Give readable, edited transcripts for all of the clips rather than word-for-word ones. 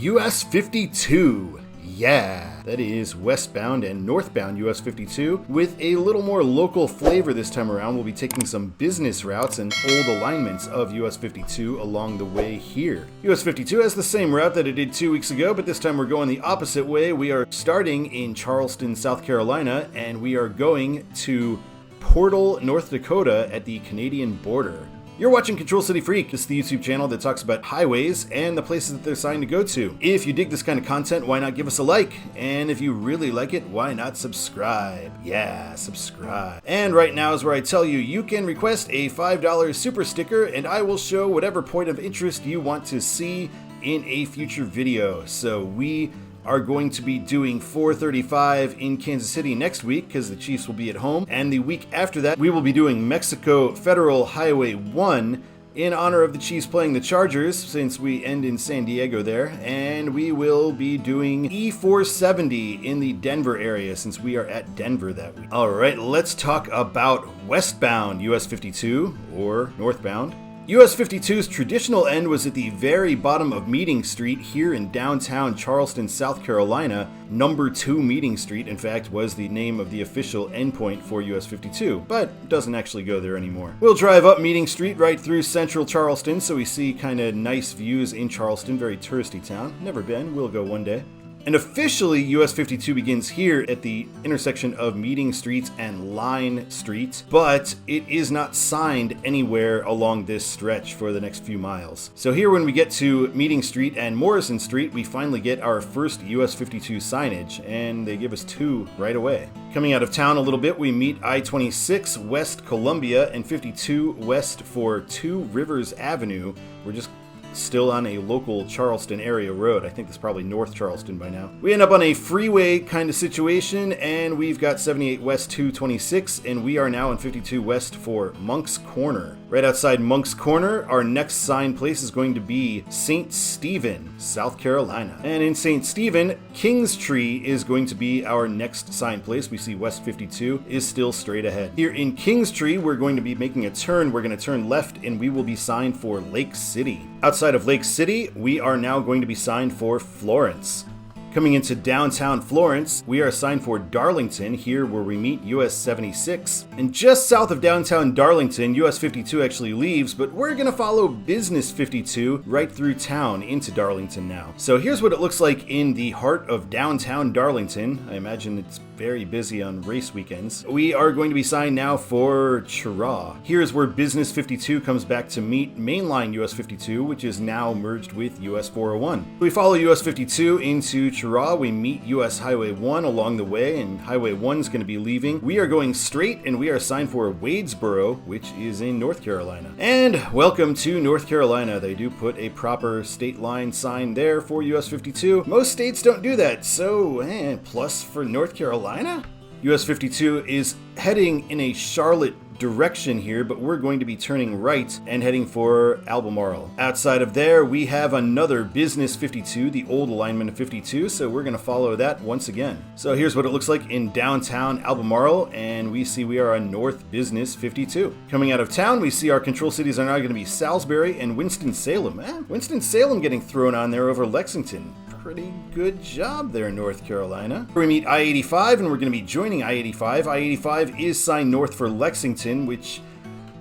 US 52. Yeah, that is westbound and northbound US 52 with a little more local flavor this time around. We'll be taking some business routes and old alignments of US 52 along the way here. US 52 has the same route that it did 2 weeks ago, but this time we're going the opposite way. We are starting in Charleston, South Carolina, and we are going to Portal, North Dakota at the Canadian border. You're watching Control City Freak. This is the YouTube channel that talks about highways and the places that they're assigned to go to. If you dig this kind of content, why not give us a like? And if you really like it, why not subscribe? Yeah, subscribe. And right now is where I tell you, you can request a $5 super sticker and I will show whatever point of interest you want to see in a future video. So we are going to be doing 435 in Kansas City next week because the Chiefs will be at home. And the week after that, we will be doing Mexico Federal Highway 1 in honor of the Chiefs playing the Chargers since we end in San Diego there. And we will be doing E470 in the Denver area since we are at Denver that week. All right, let's talk about westbound US 52 or northbound. US 52's traditional end was at the very bottom of Meeting Street here in downtown Charleston, South Carolina. Number 2 Meeting Street, in fact, was the name of the official endpoint for US 52, but it doesn't actually go there anymore. We'll drive up Meeting Street right through central Charleston, so we see kind of nice views in Charleston, very touristy town. Never been, we'll go one day. And officially, US 52 begins here at the intersection of Meeting Street and Line Street, but it is not signed anywhere along this stretch for the next few miles. So here when we get to Meeting Street and Morrison Street, we finally get our first US 52 signage, and they give us 2 right away. Coming out of town a little bit, we meet I-26 West Columbia and 52 west for 2 Rivers Avenue. We're just still on a local Charleston area road. I think that's probably North Charleston by now. We end up on a freeway kind of situation, and we've got 78 West 226, and we are now in 52 West for Monk's Corner. Right outside Monk's Corner, our next sign place is going to be St. Stephen, South Carolina. And in St. Stephen, King's Tree is going to be our next sign place. We see West 52 is still straight ahead. Here in King's Tree, we're going to be making a turn. We're going to turn left, and we will be signed for Lake City. Outside of Lake City, we are now going to be signed for Florence. Coming into downtown Florence, we are signed for Darlington, here where we meet US 76. And just south of downtown Darlington, US 52 actually leaves, but we're going to follow Business 52 right through town into Darlington now. So here's what it looks like in the heart of downtown Darlington. I imagine it's very busy on race weekends. We are going to be signed now for Chirraw. Here's where Business 52 comes back to meet Mainline US 52, which is now merged with US 401. We follow US 52 into Chirraw. We meet US Highway 1 along the way, and Highway 1 is going to be leaving. We are going straight, and we are signed for Wadesboro, which is in North Carolina. And welcome to North Carolina. They do put a proper state line sign there for US 52. Most states don't do that, so plus for North Carolina. US 52 is heading in a Charlotte direction here, but we're going to be turning right and heading for Albemarle. Outside of there, we have another Business 52, the old alignment of 52, so we're going to follow that once again. So here's what it looks like in downtown Albemarle, and we see we are on North Business 52. Coming out of town, we see our control cities are now going to be Salisbury and Winston-Salem. Winston-Salem getting thrown on there over Lexington. Pretty good job there, North Carolina. We meet I-85, and we're going to be joining I-85. I-85 is signed north for Lexington, which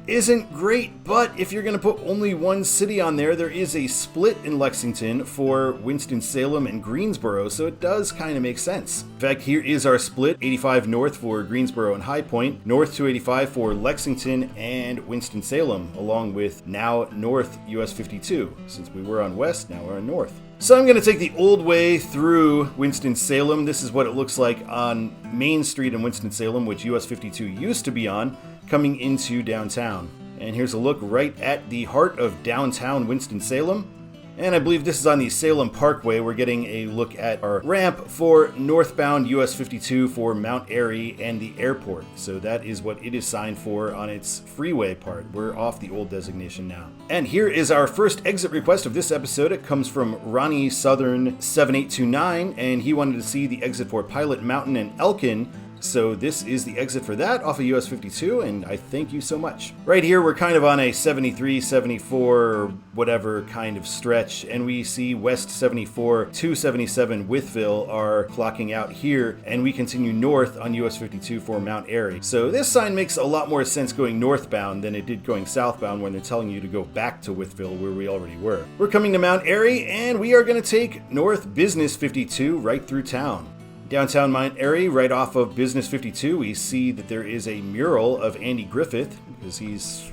isn't great, but if you're going to put only one city on there, there is a split in Lexington for Winston-Salem and Greensboro, so it does kind of make sense. In fact, here is our split: 85 north for Greensboro and High Point, north 285 for Lexington and Winston-Salem, along with now north US 52. Since we were on west, now we're on north. So I'm going to take the old way through Winston-Salem. This is what it looks like on Main Street in Winston-Salem, which US 52 used to be on, coming into downtown. And here's a look right at the heart of downtown Winston-Salem. And I believe this is on the Salem Parkway. We're getting a look at our ramp for northbound US 52 for Mount Airy and the airport. So that is what it is signed for on its freeway part. We're off the old designation now. And here is our first exit request of this episode. It comes from Ronnie Southern 7829, and he wanted to see the exit for Pilot Mountain and Elkin. So this is the exit for that off of US 52, and I thank you so much. Right here, we're kind of on a 73, 74, whatever kind of stretch, and we see West 74 to 77 Withville are clocking out here, and we continue north on US 52 for Mount Airy. So this sign makes a lot more sense going northbound than it did going southbound when they're telling you to go back to Withville where we already were. We're coming to Mount Airy, and we are going to take North Business 52 right through town. Downtown Mount Airy, right off of Business 52, we see that there is a mural of Andy Griffith, because he's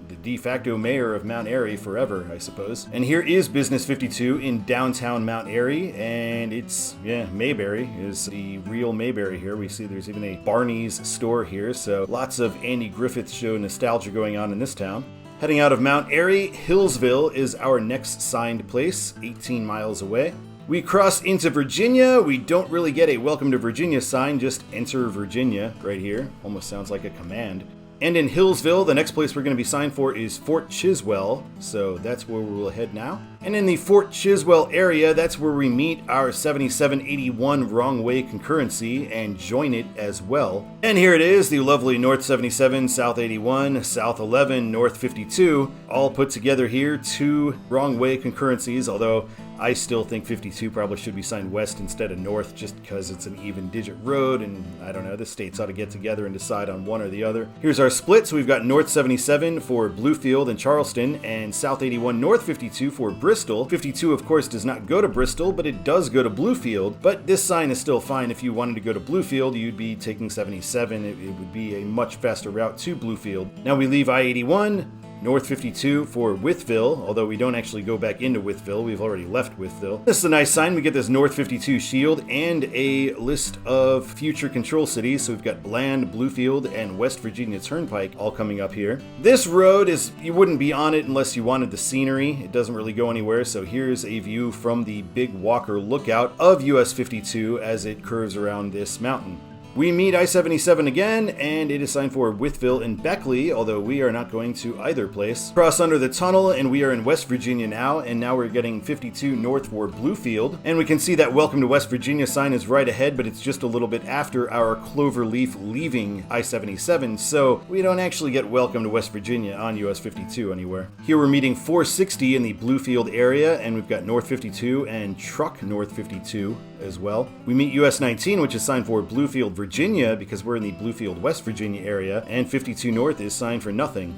the de facto mayor of Mount Airy forever, I suppose. And here is Business 52 in downtown Mount Airy, and it's, Mayberry is the real Mayberry here. We see there's even a Barney's store here, so lots of Andy Griffith show nostalgia going on in this town. Heading out of Mount Airy, Hillsville is our next signed place, 18 miles away. We cross into Virginia. We don't really get a welcome to Virginia sign, just enter Virginia right here. Almost sounds like a command. And in Hillsville, the next place we're going to be signed for is Fort Chiswell, so that's where we'll head now. And in the Fort Chiswell area, that's where we meet our 7781 wrong way concurrency and join it as well. And here it is, the lovely North 77, South 81, South 11, North 52, all put together here, 2 wrong way concurrencies, although I still think 52 probably should be signed west instead of north just because it's an even digit road, and I don't know, the states ought to get together and decide on one or the other. Here's our split. So we've got North 77 for Bluefield and Charleston, and South 81 North 52 for Bristol. 52 of course does not go to Bristol, but it does go to Bluefield. But this sign is still fine. If you wanted to go to Bluefield, you'd be taking 77. It would be a much faster route to Bluefield. Now we leave I-81, North 52 for Withville, although we don't actually go back into Withville, we've already left Withville. This is a nice sign. We get this North 52 shield and a list of future control cities. So we've got Bland, Bluefield, and West Virginia Turnpike all coming up here. This road is, you wouldn't be on it unless you wanted the scenery. It doesn't really go anywhere, so here's a view from the Big Walker lookout of US 52 as it curves around this mountain. We meet I-77 again, and it is signed for Withville and Beckley, although we are not going to either place. Cross under the tunnel, and we are in West Virginia now, and now we're getting 52 north for Bluefield. And we can see that Welcome to West Virginia sign is right ahead, but it's just a little bit after our cloverleaf leaving I-77, so we don't actually get Welcome to West Virginia on US 52 anywhere. Here we're meeting 460 in the Bluefield area, and we've got North 52 and Truck North 52 as well. We meet US 19, which is signed for Bluefield, Virginia, because we're in the Bluefield, West Virginia area, and 52 North is signed for nothing.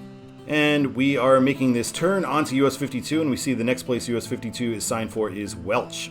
And we are making this turn onto US 52, and we see the next place US 52 is signed for is Welch.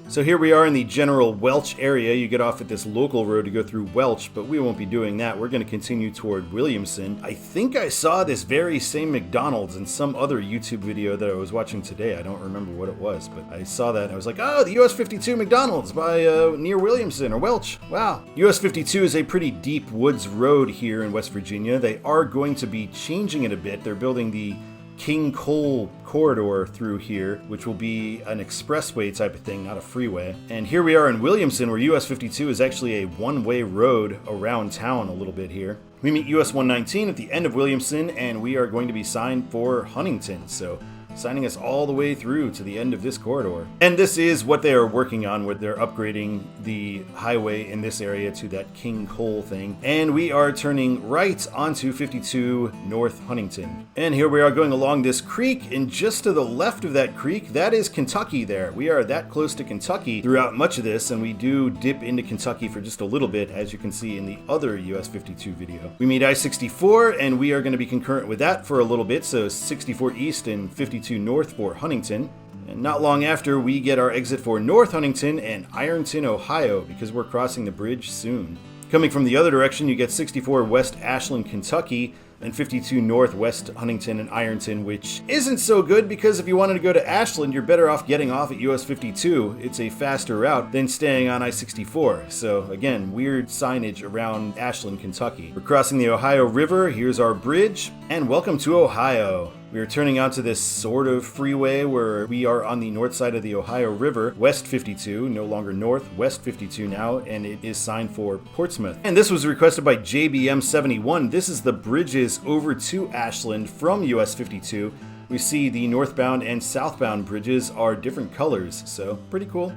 So here we are in the general Welch area. You get off at this local road to go through Welch, but we won't be doing that. We're going to continue toward Williamson. I think I saw this very same McDonald's in some other YouTube video that I was watching today. I don't remember what it was, but I saw that and I was like, oh, the US 52 McDonald's by near Williamson or Welch. Wow. US 52 is a pretty deep woods road here in West Virginia. They are going to be changing it a bit. They're building the King Cole corridor through here, which will be an expressway type of thing, not a freeway. And here we are in Williamson, where US 52 is actually a one-way road around town a little bit here. We meet US 119 at the end of Williamson, and we are going to be signed for Huntington, so signing us all the way through to the end of this corridor. And this is what they are working on, where they're upgrading the highway in this area to that King Cole thing. And we are turning right onto 52 North Huntington. And here we are going along this creek, and just to the left of that creek, that is Kentucky there. We are that close to Kentucky throughout much of this, and we do dip into Kentucky for just a little bit, as you can see in the other US 52 video. We meet I-64, and we are going to be concurrent with that for a little bit, so 64 East and 52 North for Huntington. And not long after, we get our exit for North Huntington and Ironton, Ohio, because we're crossing the bridge soon. Coming from the other direction, you get 64 West Ashland, Kentucky, and 52 North West Huntington and Ironton, which isn't so good because if you wanted to go to Ashland, you're better off getting off at US 52. It's a faster route than staying on I-64. So again, weird signage around Ashland, Kentucky. We're crossing the Ohio River. Here's our bridge, and welcome to Ohio. We are turning onto this sort of freeway where we are on the north side of the Ohio River, West 52, no longer North, West 52 now, and it is signed for Portsmouth. And this was requested by JBM71. This is the bridges over to Ashland from US 52. we see the northbound and southbound bridges are different colors. So pretty cool,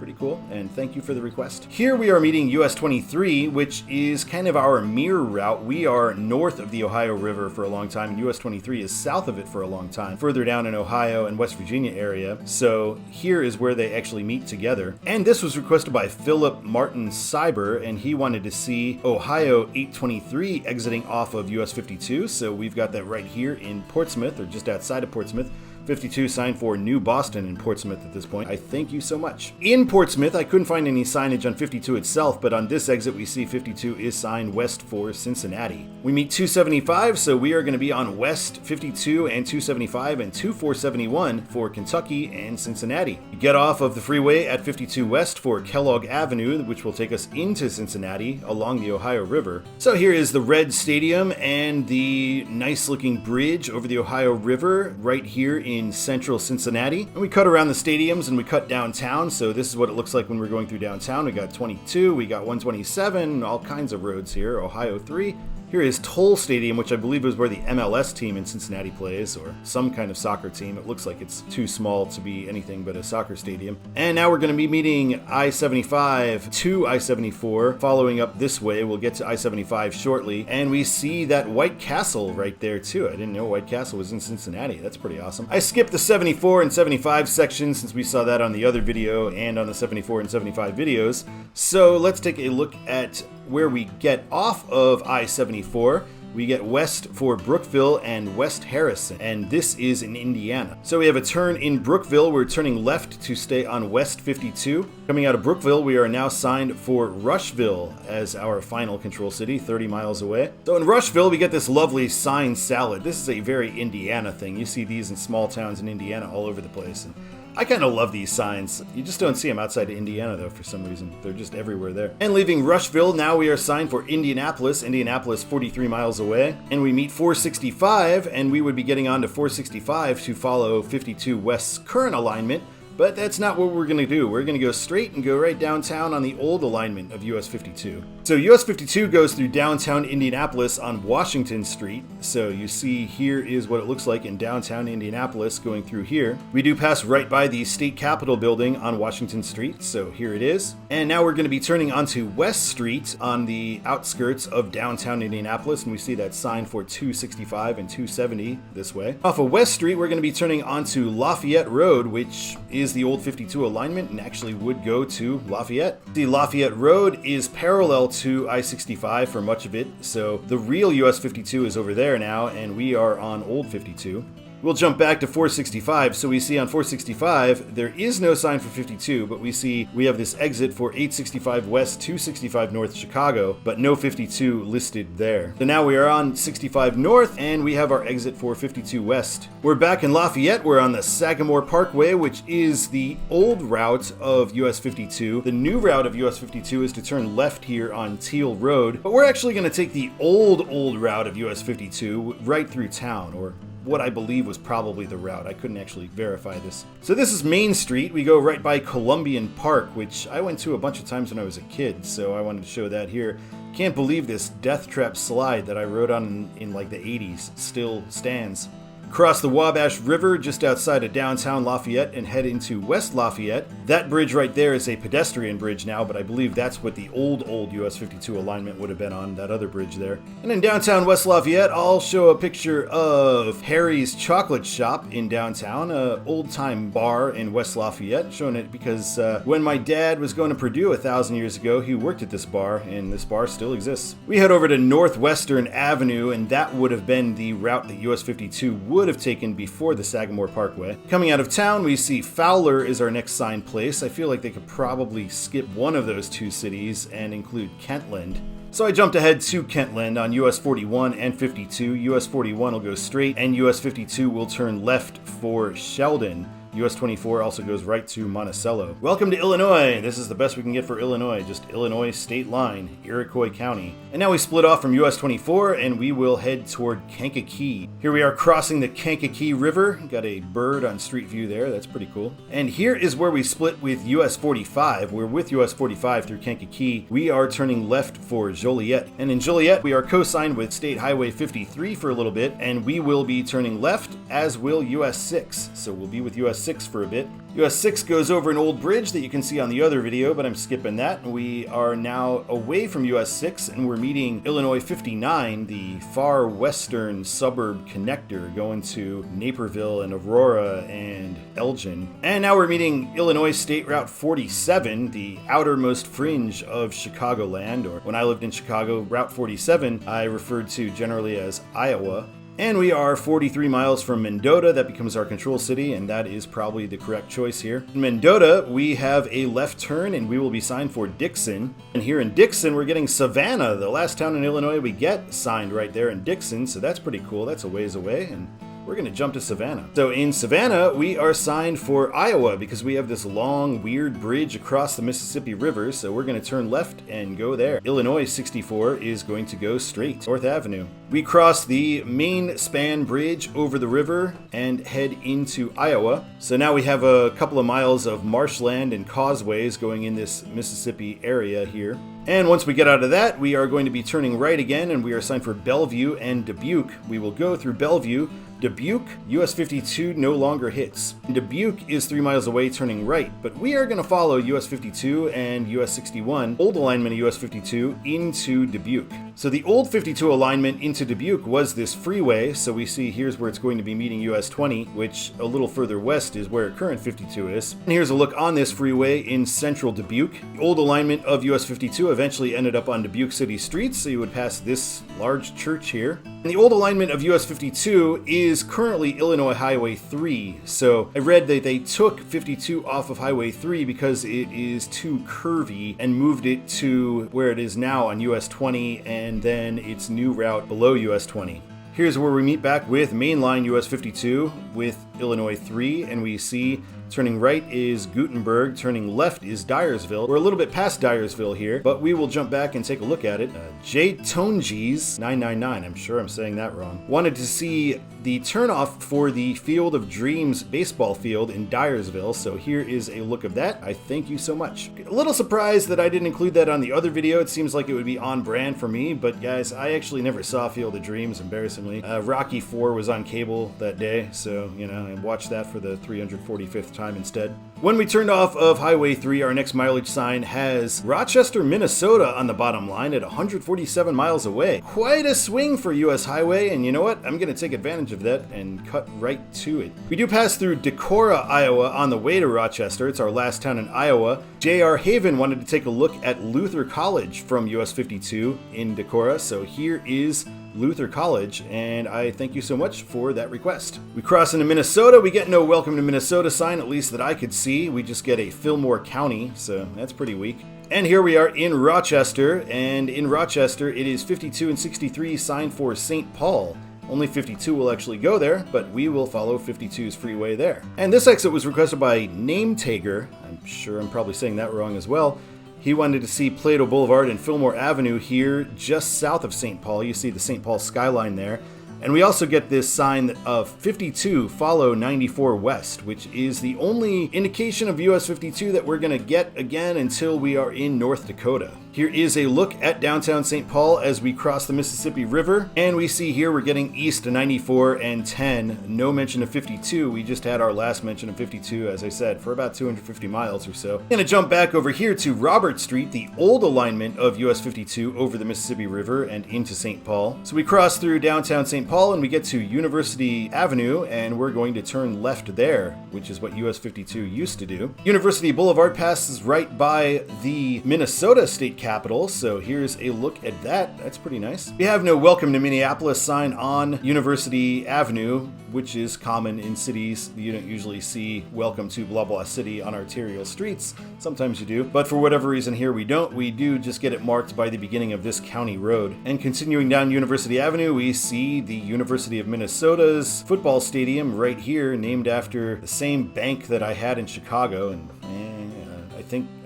and thank you for the request. Here we are meeting US 23, which is kind of our mirror route. We are north of the Ohio River for a long time, and US 23 is south of it for a long time, further down in Ohio and West Virginia area. So here is where they actually meet together. And this was requested by phillip.martin-cyber, and he wanted to see Ohio 823 exiting off of US 52. So we've got that right here in Portsmouth, or just outside of Portsmouth. 52 signed for New Boston in Portsmouth at this point. I thank you so much. In Portsmouth, I couldn't find any signage on 52 itself, but on this exit we see 52 is signed west for Cincinnati. We meet 275, so we are going to be on West 52 and 275 and 2471 for Kentucky and Cincinnati. We get off of the freeway at 52 West for Kellogg Avenue, which will take us into Cincinnati along the Ohio River. So here is the Red Stadium and the nice looking bridge over the Ohio River right here in central Cincinnati. And we cut around the stadiums and we cut downtown, so this is what it looks like when we're going through downtown. We got 22, we got 127, all kinds of roads here. Ohio 3. Here is Toll Stadium, which I believe is where the MLS team in Cincinnati plays, or some kind of soccer team. It looks like it's too small to be anything but a soccer stadium. And now we're going to be meeting I-75 to I-74. Following up this way, we'll get to I-75 shortly. And we see that White Castle right there too. I didn't know White Castle was in Cincinnati. That's pretty awesome. I skipped the 74 and 75 section since we saw that on the other video and on the 74 and 75 videos. So let's take a look at where we get off of I-74. We get west for Brookville and West Harrison, and this is in Indiana. So we have a turn in Brookville. We're turning left to stay on West 52. Coming out of Brookville, we are now signed for Rushville as our final control city, 30 miles away. So in Rushville, we get this lovely sign salad. This is a very Indiana thing. You see these in small towns in Indiana all over the place. And I kind of love these signs. You just don't see them outside of Indiana, though, for some reason. They're just everywhere there. And leaving Rushville, now we are signed for Indianapolis. Indianapolis, 43 miles away. And we meet 465, and we would be getting on to 465 to follow 52 West's current alignment. But that's not what we're going to do. We're going to go straight and go right downtown on the old alignment of US 52. So US 52 goes through downtown Indianapolis on Washington Street. So you see here is what it looks like in downtown Indianapolis going through here. We do pass right by the State Capitol building on Washington Street. So here it is. And now we're going to be turning onto West Street on the outskirts of downtown Indianapolis. And we see that sign for 265 and 270 this way. Off of West Street, we're going to be turning onto Lafayette Road, which is the old 52 alignment and actually would go to Lafayette. The Lafayette Road is parallel to I-65 for much of it, so the real US 52 is over there now, and we are on old 52. We'll jump back to 465. So we see on 465, there is no sign for 52, but we see we have this exit for 865 West, 265 North Chicago, but no 52 listed there. So now we are on 65 North, and we have our exit for 52 West. We're back in Lafayette. We're on the Sagamore Parkway, which is the old route of US 52. The new route of US 52 is to turn left here on Teal Road, but we're actually going to take the old route of US 52 right through town, or what I believe was probably the route. I couldn't actually verify this. So this is Main Street. We go right by Columbian Park, which I went to a bunch of times when I was a kid, so I wanted to show that here. Can't believe this death trap slide that I rode on in like the 80s still stands. Cross the Wabash River just outside of downtown Lafayette and head into West Lafayette. That bridge right there is a pedestrian bridge now, but I believe that's what the old US 52 alignment would have been on, that other bridge there. And in downtown West Lafayette, I'll show a picture of Harry's Chocolate Shop in downtown, a old-time bar in West Lafayette, showing it because when my dad was going to Purdue 1,000 years ago, he worked at this bar, and this bar still exists. We head over to Northwestern Avenue, and that would have been the route that US 52 would have taken before the Sagamore Parkway. Coming out of town, we see Fowler is our next signed place. I feel like they could probably skip one of those two cities and include Kentland. So I jumped ahead to Kentland on US 41 and 52. US 41 will go straight, and US 52 will turn left for Sheldon. US 24 also goes right to Monticello. Welcome to Illinois. This is the best we can get for Illinois, just Illinois state line, Iroquois County. And now we split off from US 24 and we will head toward Kankakee. Here we are crossing the Kankakee River. Got a bird on Street View there, that's pretty cool. And here is where we split with US 45. We're with US 45 through Kankakee. We are turning left for Joliet. And in Joliet, we are co-signed with State Highway 53 for a little bit, and we will be turning left, as will US 6. So we'll be with US 6 for a bit. US 6 goes over an old bridge that you can see on the other video, but I'm skipping that. We are now away from US 6, and we're meeting Illinois 59, the far western suburb connector going to Naperville and Aurora and Elgin. And now we're meeting Illinois State Route 47, the outermost fringe of Chicagoland, or when I lived in Chicago, Route 47 I referred to generally as Iowa. And we are 43 miles from Mendota. That becomes our control city, and that is probably the correct choice here. In Mendota, we have a left turn, and we will be signed for Dixon. And here in Dixon, we're getting Savannah, the last town in Illinois we get signed right there in Dixon, so that's pretty cool. That's a ways away, and we're going to jump to Savannah. So in Savannah, we are signed for Iowa because we have this long, weird bridge across the Mississippi River, so we're going to turn left and go there. Illinois 64 is going to go straight, North Avenue. We cross the main span bridge over the river and head into Iowa. So now we have a couple of miles of marshland and causeways going in this Mississippi area here. And once we get out of that, we are going to be turning right again, and we are signed for Bellevue and Dubuque. We will go through Bellevue. Dubuque, US 52 no longer hits. Dubuque is 3 miles away turning right, but we are going to follow US 52 and US 61, old alignment of US 52, into Dubuque. So the old 52 alignment into Dubuque was this freeway, so we see here's where it's going to be meeting US 20, which a little further west is where current 52 is. And here's a look on this freeway in central Dubuque. The old alignment of US 52 eventually ended up on Dubuque City streets, so you would pass this large church here. And the old alignment of US 52 is currently Illinois Highway 3. So I read that they took 52 off of Highway 3 because it is too curvy and moved it to where it is now on US 20 and then its new route below US 20. Here's where we meet back with mainline US 52 with Illinois 3, and we see turning right is Gutenberg, turning left is Dyersville. We're a little bit past Dyersville here, but we will jump back and take a look at it. J. Tonges 999, I'm sure I'm saying that wrong, wanted to see the turnoff for the Field of Dreams baseball field in Dyersville, so here is a look of that. I thank you so much. A little surprised that I didn't include that on the other video. It seems like it would be on brand for me, but guys, I actually never saw Field of Dreams, embarrassingly. Rocky 4 was on cable that day, so, you know, I watched that for the 345th time instead. When we turned off of Highway 3, our next mileage sign has Rochester, Minnesota on the bottom line at 147 miles away. Quite a swing for US Highway, and you know what? I'm going to take advantage of that and cut right to it. We do pass through Decorah, Iowa on the way to Rochester. It's our last town in Iowa. jrhaven wanted to take a look at Luther College from US 52 in Decorah, so here is Luther College, and I thank you so much for that request. We cross into Minnesota. We get no welcome to Minnesota sign, at least that I could see. We just get a Fillmore County, so that's pretty weak. And here we are in Rochester, and in Rochester it is 52 and 63 signed for St. Paul. Only 52 will actually go there, but we will follow 52's freeway there. And this exit was requested by nametager. I'm sure I'm probably saying that wrong as well. He wanted to see Plato Boulevard and Fillmore Avenue here just south of St. Paul. You see the St. Paul skyline there. And we also get this sign of 52 follow 94 west, which is the only indication of US 52 that we're going to get again until we are in North Dakota. Here is a look at downtown St. Paul as we cross the Mississippi River, and we see here we're getting east to 94 and 10. No mention of 52. We just had our last mention of 52, as I said, for about 250 miles or so. I'm going to jump back over here to Robert Street, the old alignment of US 52 over the Mississippi River and into St. Paul. So we cross through downtown St. Paul and we get to University Avenue, and we're going to turn left there, which is what US 52 used to do. University Boulevard passes right by the Minnesota State Capitol, so here's a look at that. That's pretty nice. We have no welcome to Minneapolis sign on University Avenue. which is common in cities. You don't usually see welcome to blah blah city on arterial streets. Sometimes you do, but for whatever reason here we don't. We do just get it marked by the beginning of this county road. And continuing down University Avenue, we see the University of Minnesota's football stadium right here, named after the same bank that I had in Chicago. And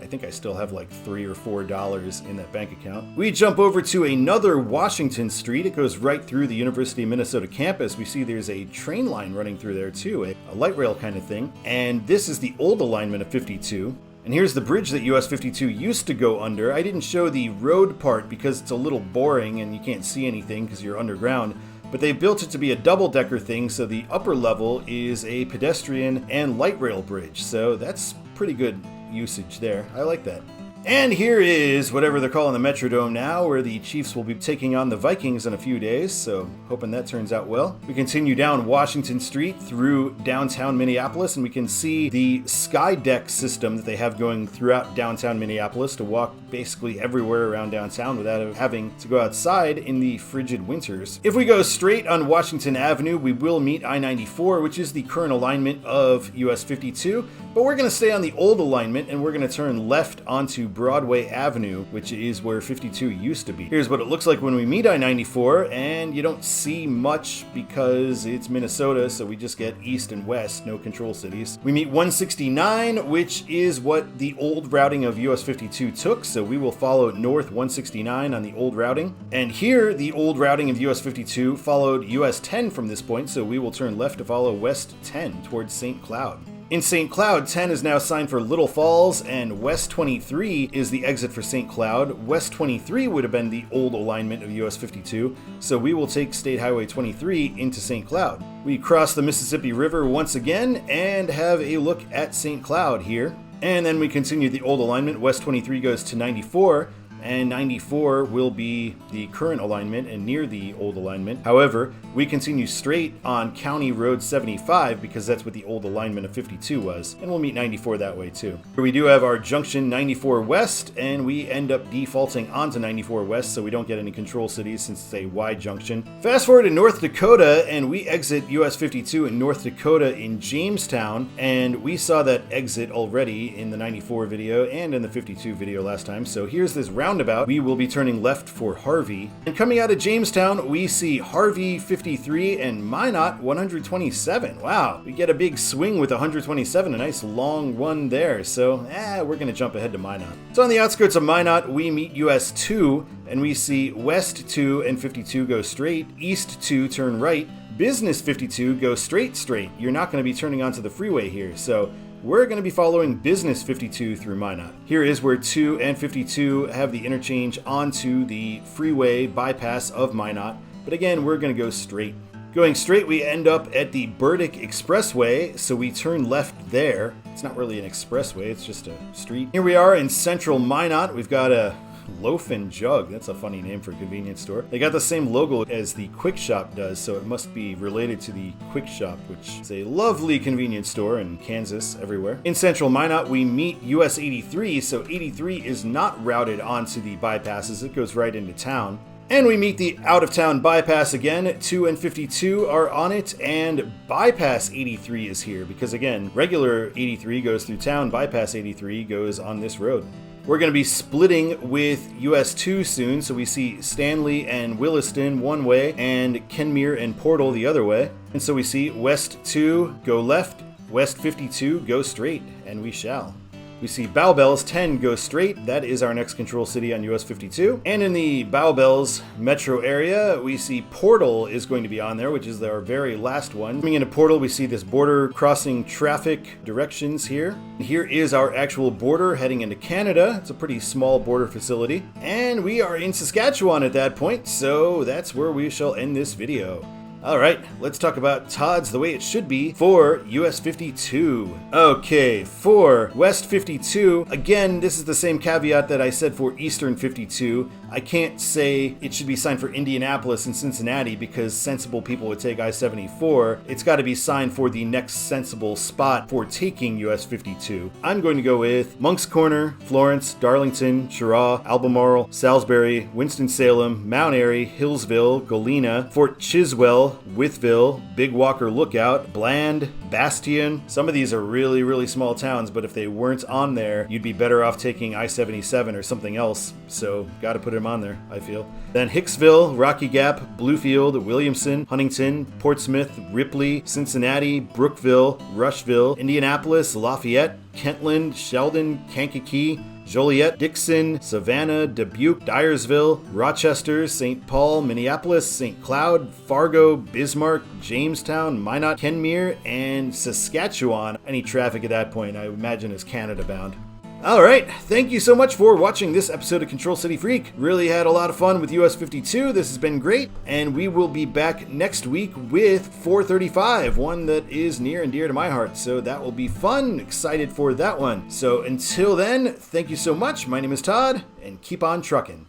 I think I still have like $3 or $4 in that bank account. We jump over to another Washington Street. It goes right through the University of Minnesota campus. We see there's a train line running through there too, a light rail kind of thing. And this is the old alignment of 52. And here's the bridge that US 52 used to go under. I didn't show the road part because it's a little boring and you can't see anything because you're underground. But they built it to be a double-decker thing, so the upper level is a pedestrian and light rail bridge. So that's pretty good usage there. I like that. And here is whatever they're calling the Metrodome now, where the Chiefs will be taking on the Vikings in a few days, so hoping that turns out well. We continue down Washington Street through downtown Minneapolis, and we can see the sky deck system that they have going throughout downtown Minneapolis to walk basically everywhere around downtown without having to go outside in the frigid winters. If we go straight on Washington Avenue, we will meet I-94, which is the current alignment of US 52, but we're going to stay on the old alignment, and we're going to turn left onto Broadway Avenue, which is where 52 used to be. Here's what it looks like when we meet I-94, and you don't see much because it's Minnesota, so we just get east and west, no control cities. We meet 169, which is what the old routing of US 52 took, so we will follow north 169 on the old routing. And here, the old routing of US 52 followed US 10 from this point, so we will turn left to follow west 10 towards St. Cloud. In St. Cloud, 10 is now signed for Little Falls, and West 23 is the exit for St. Cloud. West 23 would have been the old alignment of US 52, so we will take State Highway 23 into St. Cloud. We cross the Mississippi River once again and have a look at St. Cloud here. And then we continue the old alignment. West 23 goes to 94. And 94 will be the current alignment and near the old alignment. However, we continue straight on County Road 75 because that's what the old alignment of 52 was, and we'll meet 94 that way too. We do have our junction 94 West, and we end up defaulting onto 94 West so we don't get any control cities since it's a wide junction. Fast forward to North Dakota, and we exit US 52 in North Dakota in Jamestown, and we saw that exit already in the 94 video and in the 52 video last time, so here's this roundabout. We will be turning left for Harvey. And coming out of Jamestown, we see Harvey 53 and Minot 127. Wow, we get a big swing with 127, a nice long one there. So, we're going to jump ahead to Minot. So on the outskirts of Minot, we meet US 2, and we see West 2 and 52 go straight, East 2 turn right, Business 52 go straight. You're not going to be turning onto the freeway here, so we're going to be following Business 52 through Minot. Here is where 2 and 52 have the interchange onto the freeway bypass of Minot. But again, we're going to go straight. Going straight, we end up at the Burdick Expressway, so we turn left there. It's not really an expressway, it's just a street. Here we are in central Minot. We've got a Loaf and Jug. That's a funny name for a convenience store. They got the same logo as the Quick Shop does, so it must be related to the Quick Shop, which is a lovely convenience store in Kansas everywhere. In central Minot, we meet US 83, so 83 is not routed onto the bypasses. It goes right into town. And we meet the out-of-town bypass again. 2 and 52 are on it, and bypass 83 is here because, again, regular 83 goes through town, bypass 83 goes on this road. We're going to be splitting with US 2 soon, so we see Stanley and Williston one way, and Kenmere and Portal the other way. And so we see West 2 go left, West 52 go straight, and we shall. We see Bowbells 10 go straight. That is our next control city on US 52. And in the Bowbells metro area, we see Portal is going to be on there, which is our very last one. Coming into Portal, we see this border crossing traffic directions here. Here is our actual border heading into Canada. It's a pretty small border facility. And we are in Saskatchewan at that point, so that's where we shall end this video. Alright, let's talk about Todd's the way it should be for US 52. Okay, for West 52, again, this is the same caveat that I said for Eastern 52. I can't say it should be signed for Indianapolis and Cincinnati because sensible people would take I-74. It's got to be signed for the next sensible spot for taking US 52. I'm going to go with Moncks Corner, Florence, Darlington, Cheraw, Albemarle, Salisbury, Winston-Salem, Mount Airy, Hillsville, Galena, Fort Chiswell, Wytheville, Big Walker Lookout, Bland, Bastion. Some of these are really, really small towns, but if they weren't on there, you'd be better off taking I-77 or something else. So, gotta put them on there, I feel. Then Hicksville, Rocky Gap, Bluefield, Williamson, Huntington, Portsmouth, Ripley, Cincinnati, Brookville, Rushville, Indianapolis, Lafayette, Kentland, Sheldon, Kankakee, Joliet, Dixon, Savannah, Dubuque, Dyersville, Rochester, St. Paul, Minneapolis, St. Cloud, Fargo, Bismarck, Jamestown, Minot, Kenmere, and Saskatchewan. Any traffic at that point, I imagine, is Canada bound. Alright, thank you so much for watching this episode of Control City Freak. Really had a lot of fun with US 52. This has been great, and we will be back next week with 435, one that is near and dear to my heart. So that will be fun. Excited for that one. So until then, thank you so much. My name is Todd, and keep on trucking.